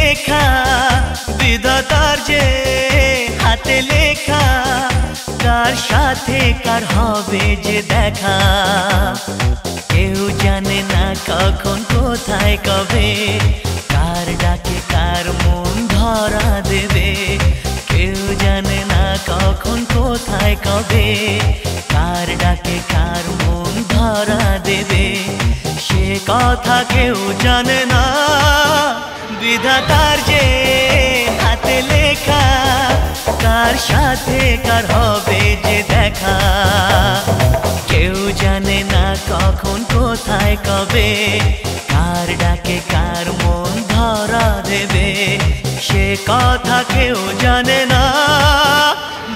লেখা বিধাতার যে হাতে লেখা কার সাথে কার হবে যে দেখা কেউ জানে না কখন কোথায় কবে কার ডাকে কার মন ধরা দেবে কেউ জানে না কখন কোথায় কবে কার ডাকে কার মন ধরা দেবে সে কথা কেউ জানে না বিধাতার যে হাতে লেখা কার সাথে কার হবে যে দেখা কেউ জানে না কখন কোথায় কবে কার ডাকে কার মন ধরা দেবে সে কথা কেউ জানে না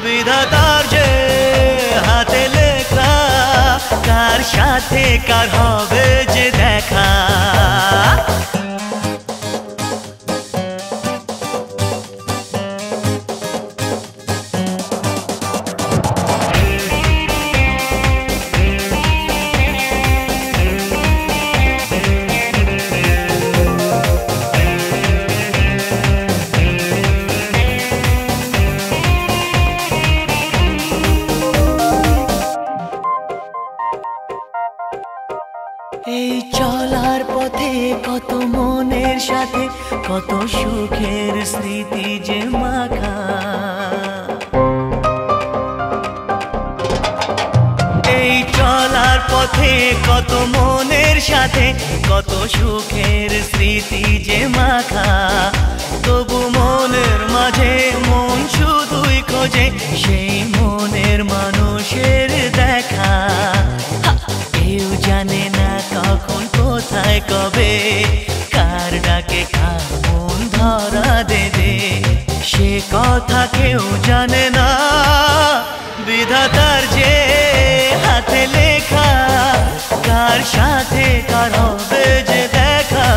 বিধাতার যে হাতে লেখা কার সাথে কার হবে যে দেখা এই চলার পথে কত মনের সাথে কত সুখের স্মৃতি যে মাখা এই চলার পথে কত মনের সাথে কত সুখের স্মৃতি যে মাখা তবু মনের মাঝে মন শুধুই খোঁজে সেই মনের মানুষের দেখা কেউ জানে না কখন কোথায় কবে কার ডাকে কার মন ধরা দেবে সে কথা কেউ জানে না বিধাতার যে হাতে লেখা কার সাথে কার হবে যে দেখা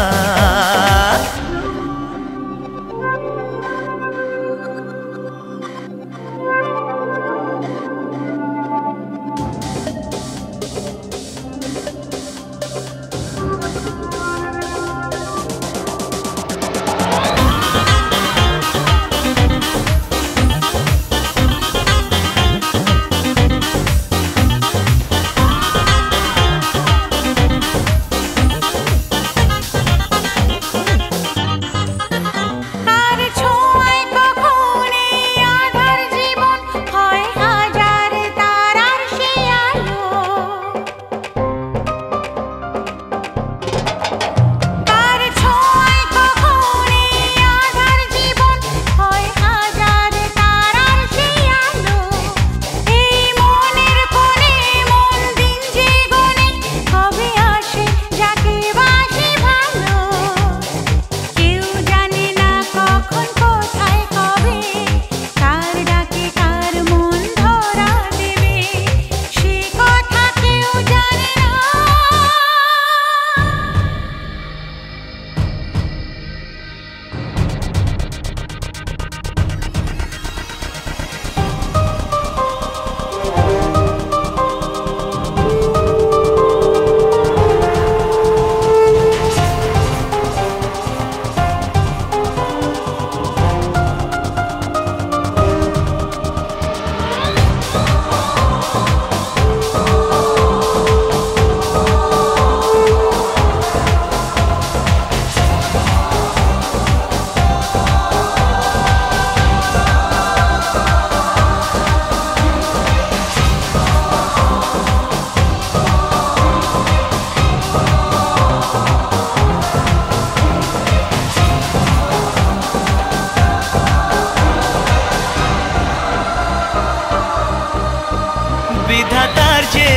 বিধাতার যে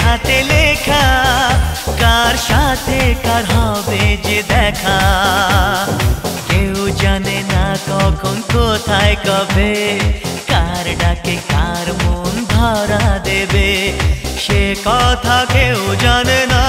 হাতে লেখা কার সাথে কার হবে যে দেখা কেউ জানে না কখন কোথায় কবে কার ডাকে কার মন ধরা দেবে সে কথা কেউ জানে না